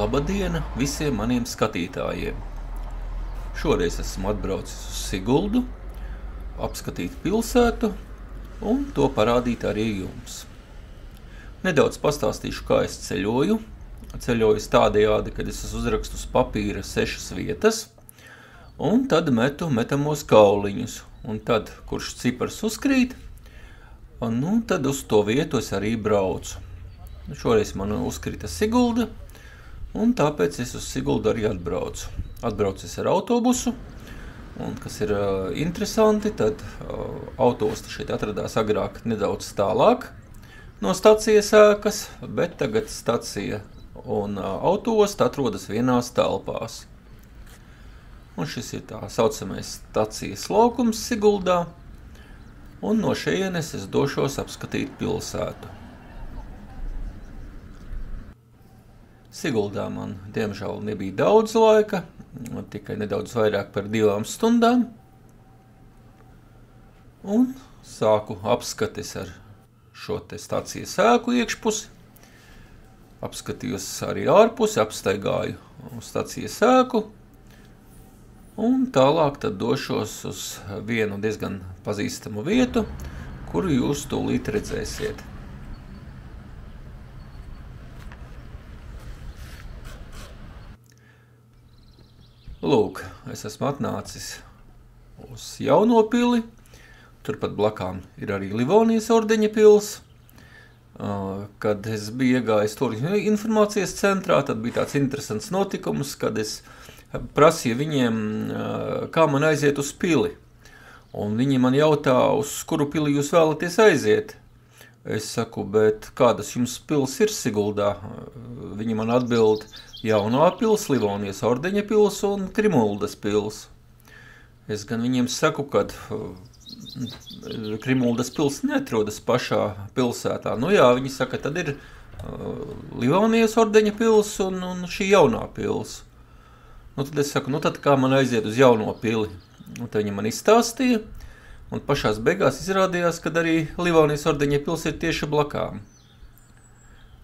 Labadiena visiem maniem skatītājiem! Šoreiz esmu atbraucis uz Siguldu, apskatīt pilsētu un to parādīt arī jums. Nedaudz pastāstīšu, kā es ceļoju. Ceļoju tādējādi, kad es uzrakstu uz papīra 6 vietas, un tad metamos kauliņus. Un tad, kurš cipars uzkrīt, tad uz to vietu es arī braucu. Šoreiz man uzkrita Sigulda, un tāpēc es uz Siguldu arī atbraucu. Atbraucis ar autobusu, un kas ir interesanti, tad autosti šeit atradās agrāk nedaudz tālāk no stacijas ēkas, bet tagad stacija un autoosta atrodas vienās telpās. Un šis ir tā saucamais stacijas laukums Siguldā, un no šejienes es došos apskatīt pilsētu. Siguldā man, diemžēl, nebija daudz laika, tikai nedaudz vairāk par 2 stundām, un sāku apskatis ar šo te stacijas ēku iekšpusi. Apskatījos arī ārpusi, apstaigāju stacijas ēku, un tālāk tad došos uz vienu diezgan pazīstamu vietu, kuru jūs tūlīt redzēsiet. Lūk, es esmu atnācis uz Jauno pili, turpat blakām ir arī Livonijas ordeņa pils. Kad es biju iegājis turisma informācijas centrā, tad bija tāds interesants notikums, kad es prasīju viņiem, kā man aiziet uz pili. Un viņi man jautā, uz kuru pili jūs vēlaties aiziet. Es saku, bet kādas jums pils ir Siguldā? Viņi man atbild, Jaunā pils, Livonijas ordeņa pils un Krimuldas pils. Es gan viņiem saku, kad Krimuldas pils neatrodas pašā pilsētā. Nu jā, viņi saka, tad ir Livonijas ordeņa pils un šī Jaunā pils. Nu tad es saku, tad kā man aiziet uz Jauno pili? Un tad viņi man izstāstīja, un pašās beigās izrādījās, kad arī Livonijas ordeņa pils ir tieši blakām.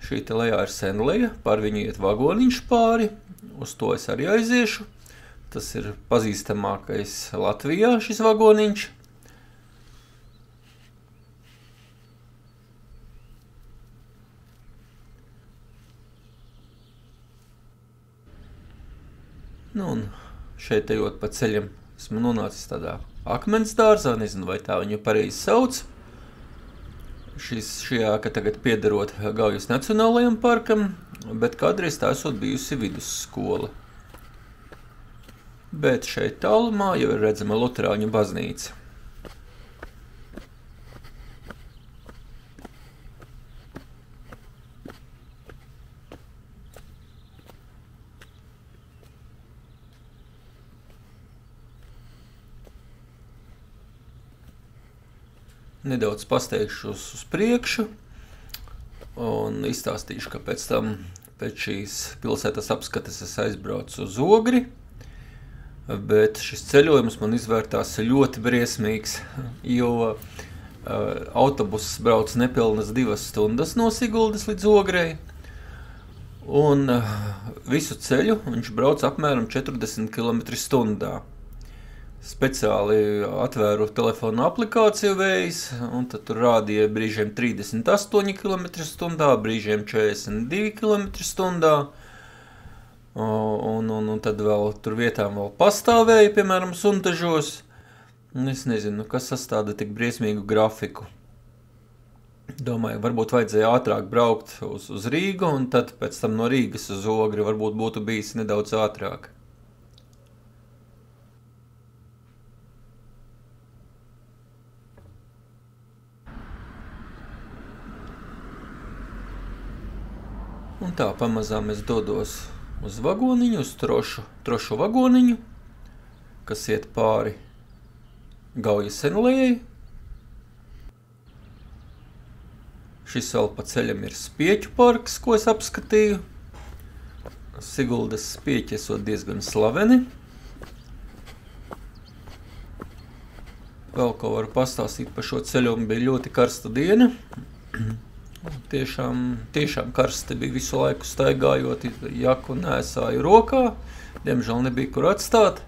Šī te lejā ir Senleja, par viņu iet vagoniņš pāri, uz to es arī aiziešu. Tas ir pazīstamākais Latvijā šis vagoniņš. Un šeit ejot pa ceļam, esmu nonācis tādā akmens dārzā, nezinu, vai tā viņu pareizi sauc. Šī ēka tagad piederot Gaujas Nacionālajam parkam, bet kādreiz tā esot bijusi vidusskola. Bet šeit tālumā jau ir redzama luterāņu baznīca. Nedaudz pasteikšu uz priekšu un izstāstīšu, ka pēc šīs pilsētas apskates es aizbraucu uz Ogri, bet šis ceļojums man izvērtās ļoti briesmīgs, jo autobuss brauc nepilnas 2 stundas no Siguldas līdz Ogrei, un visu ceļu viņš brauc apmēram 40 km/h. Speciāli atvēru telefonu aplikāciju Waze, un tad tur rādīja brīžiem 38 km/h, brīžiem 42 km/h, un tad vēl tur vietām vēl pastāvēja, piemēram, suntažos. Es nezinu, kas sastāda tik briesmīgu grafiku. Domāju, varbūt vajadzēja ātrāk braukt uz Rīgu, un tad pēc tam no Rīgas uz Ogri varbūt būtu bijis nedaudz ātrāk. Un tā pamazām es dodos uz vagoniņu, uz trošu vagoniņu, kas iet pāri Gaujas Senlejai. Šis vēl pa ceļam ir Spieķu parks, ko es apskatīju. Siguldas spieķi esot diezgan slaveni. Vēl ko varu pastāstīt par šo ceļojumu, bija ļoti karsta diena. Tiešām karsti bija visu laiku staigājot, jaku nēsāju rokā, diemžēl nebija kur atstāt.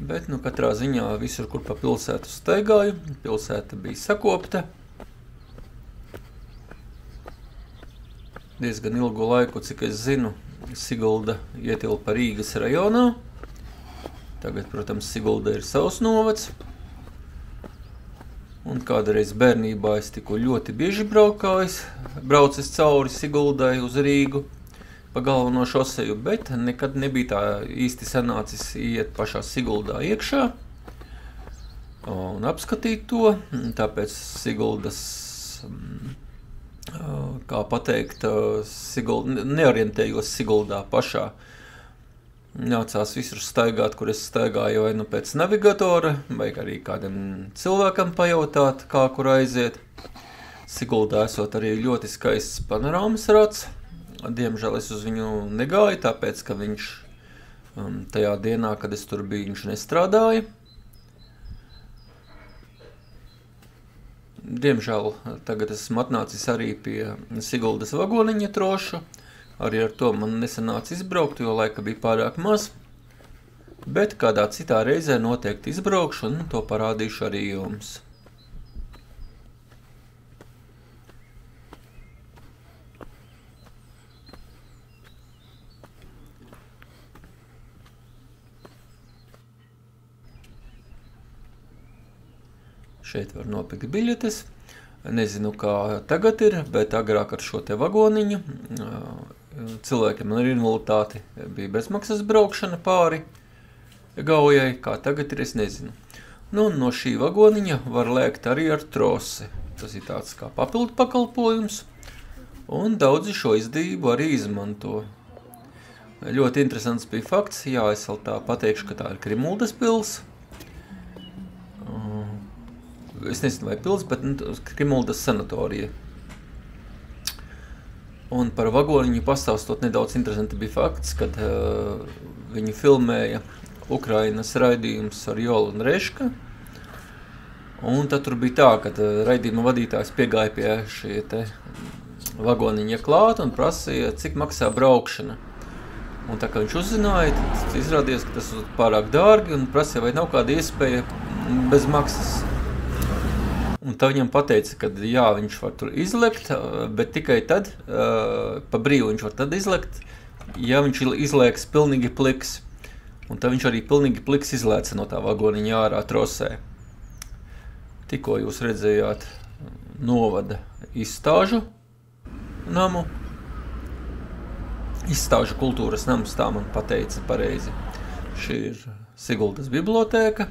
Bet, katrā ziņā visur, kur pa pilsētu staigāju, pilsēta bija sakopta. Diezgan ilgu laiku, cik es zinu, Sigulda ietilpa Rīgas rajonā. Tagad, protams, Sigulda ir savs novads. Un kādreiz bērnībā es tiku ļoti bieži braucis cauri Siguldai uz Rīgu pa galveno šoseju, bet nekad nebija tā īsti sanācis iet pašā Siguldā iekšā un apskatīt to. Tāpēc Siguldas, kā pateikt, neorientējos Siguldā pašā. Nācās visur staigāt, kur es staigāju vai pēc navigatora, vai arī kādam cilvēkam pajautāt, kā kur aiziet. Siguldā esot arī ļoti skaists panorāmas rats. Diemžēl es uz viņu negāju, tāpēc, ka viņš tajā dienā, kad es tur biju, viņš nestrādāja. Diemžēl tagad esmu atnācis arī pie Siguldas vagoniņa trošu. Arī ar to man nesanāca izbraukt, jo laika bija pārāk maz. Bet kādā citā reizē noteikti izbraukšu un to parādīšu arī jums. Šeit var nopirkt biļetes. Nezinu, kā tagad ir, bet agrāk ar šo te vagoniņu cilvēkiem ar invaliditāti bija bezmaksas braukšana pāri Gaujai. Kā tagad ir, es nezinu. No šī vagoniņa var lēkt arī ar trosi. Tas ir tāds kā papildu pakalpojums, un daudzi šo izdevību arī izmanto. Ļoti interesants bija fakts, es vēl tā pateikšu, ka tā ir Krimuldas pils. Es nezinu, vai pils, bet Krimuldas sanatorija. Un par vagoniņu pastāstot nedaudz interesanti bija fakts, kad viņu filmēja Ukrainas raidījums ar Jolu un Reška. Un tad tur bija tā, ka raidījuma vadītājs piegāja pie šie te vagoniņa klāt un prasīja, cik maksā braukšana. Un tā kā viņš uzzināja, tad izrādījās, ka tas ir pārāk dārgi un prasīja, vai nav kāda iespēja bez maksas. Un tā viņam pateica, ka viņš var tur izlekt, bet tikai tad, pa brīvu viņš var tad izlekt, ja viņš izlēks pilnīgi pliks. Un tad viņš arī pilnīgi pliks izlēca no tā vagoniņa ārā trosē. Tikko jūs redzējāt novada izstāžu namu. Izstāžu kultūras nams, tā man pateica pareizi. Šī ir Siguldas bibliotēka.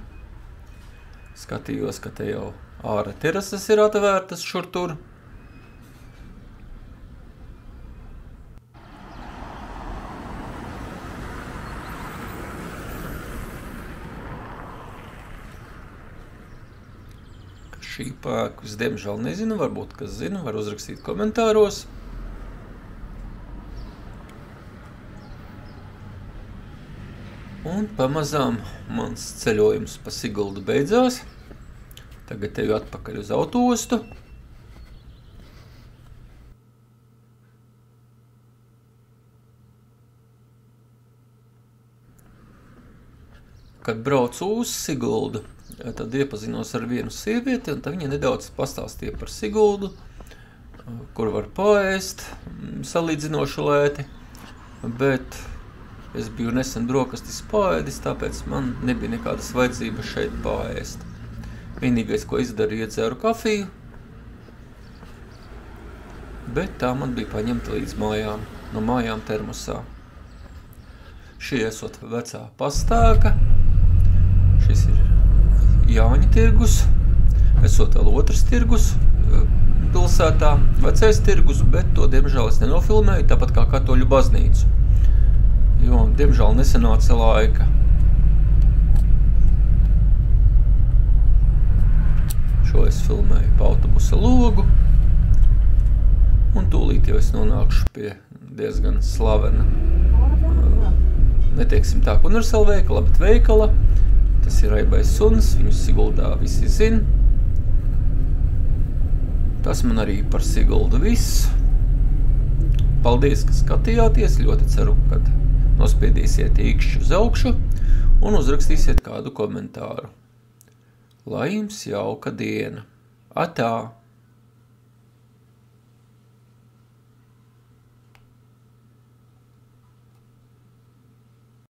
Skatījos, ka te jau āra terases ir atvērtas šur tur. Šī pēku es diemžēl nezinu, varbūt kas zina, var uzrakstīt komentāros. Un pamazām mans ceļojums pa Siguldu beidzās. Tagad eju atpakaļ uz autoostu. Kad braucu uz Siguldu, tad iepazinos ar vienu sievieti, un tad viņa nedaudz pastāstīja par Siguldu, kur var paēst salīdzinoši lēti, bet es biju nesen brokastis paēdis, tāpēc man nebija nekādas vajadzības šeit paēst. Vienīgais, ko izdarīju, iedzēru kafiju, bet tā man bija paņemta līdz mājām, no mājām termosā. Šī esot vecā pastēka, šis ir Jāņa tirgus, esot vēl otrs tirgus pilsētā, vecais tirgus, bet to, diemžēl, es nenofilmēju, tāpat kā katoļu baznīcu, jo, diemžēl, nesanāca laika. Šo es filmēju pa autobusa logu, un tūlīt jau es nonākšu pie diezgan slavena neteiksim tā universāla veikala, bet veikala. Tas ir Raibais suns, viņu Siguldā visi zin. Tas man arī par Siguldu viss. Paldies, ka skatījāties, ļoti ceru, ka nospiedīsiet īkšķi uz augšu un uzrakstīsiet kādu komentāru. Lai jums jauka diena! Atā!